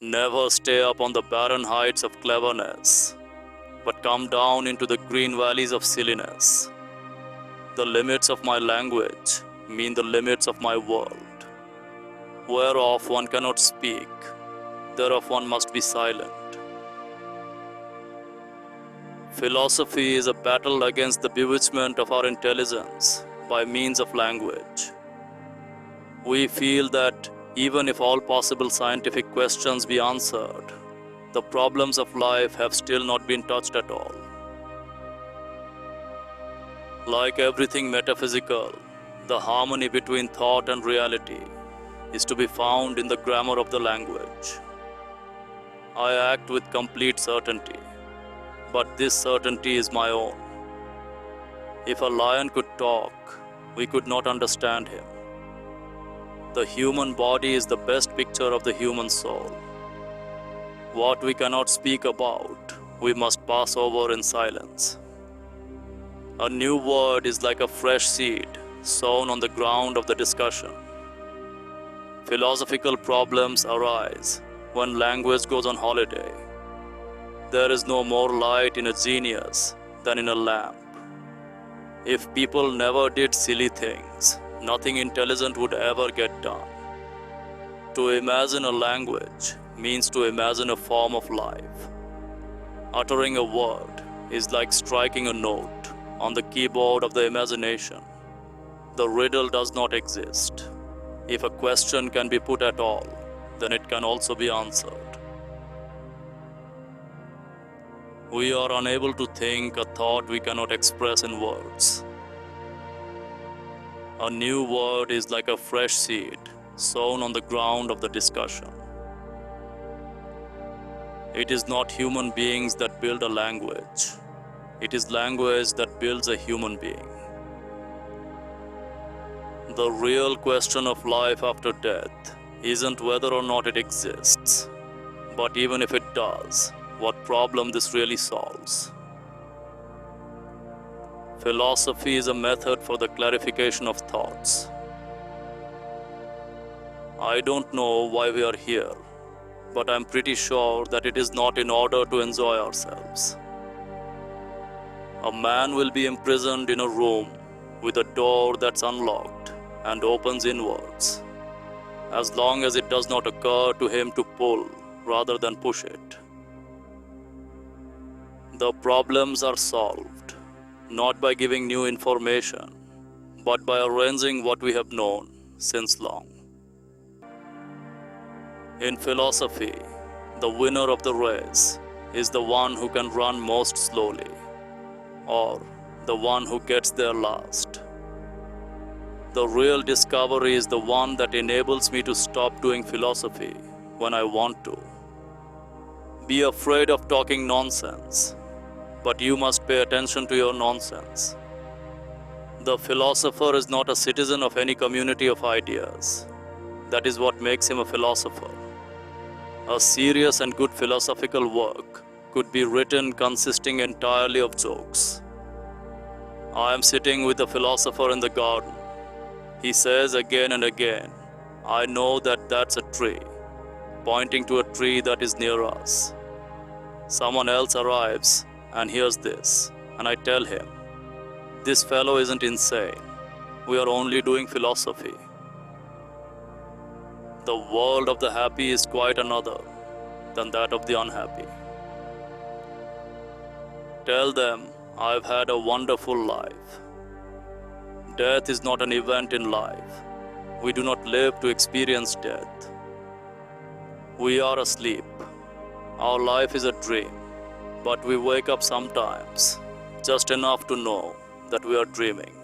Never stay up on the barren heights of cleverness, but come down into the green valleys of silliness. The limits of my language mean the limits of my world, whereof one cannot speak, thereof one must be silent. Philosophy is a battle against the bewitchment of our intelligence by means of language. We feel that even if all possible scientific questions be answered, the problems of life have still not been touched at all. Like everything metaphysical, the harmony between thought and reality is to be found in the grammar of the language. I act with complete certainty, but this certainty is my own. If a lion could talk, we could not understand him. The human body is the best picture of the human soul. What we cannot speak about, we must pass over in silence. A new word is like a fresh seed sown on the ground of the discussion. Philosophical problems arise when language goes on holiday. There is no more light in a genius than in a lamp. If people never did silly things, nothing intelligent would ever get done. To imagine a language means to imagine a form of life. Uttering a word is like striking a note on the keyboard of the imagination. The riddle does not exist. If a question can be put at all, then it can also be answered. We are unable to think a thought we cannot express in words. A new word is like a fresh seed sown on the ground of the discussion. It is not human beings that build a language. It is language that builds a human being. The real question of life after death isn't whether or not it exists, but even if it does, what problem this really solves. Philosophy is a method for the clarification of thoughts. I don't know why we are here, but I'm pretty sure that it is not in order to enjoy ourselves. A man will be imprisoned in a room with a door that's unlocked and opens inwards, as long as it does not occur to him to pull rather than push it. The problems are solved, not by giving new information, but by arranging what we have known since long. In philosophy, the winner of the race is the one who can run most slowly, or the one who gets there last. The real discovery is the one that enables me to stop doing philosophy when I want to. Be afraid of talking nonsense, but you must pay attention to your nonsense. The philosopher is not a citizen of any community of ideas. That is what makes him a philosopher. A serious and good philosophical work could be written consisting entirely of jokes. I am sitting with a philosopher in the garden. He says again and again, I know that that's a tree, pointing to a tree that is near us. Someone else arrives and hears this, and I tell him, this fellow isn't insane. We are only doing philosophy. The world of the happy is quite another than that of the unhappy. Tell them I've had a wonderful life. Death is not an event in life. We do not live to experience death. We are asleep. Our life is a dream, but we wake up sometimes, just enough to know that we are dreaming.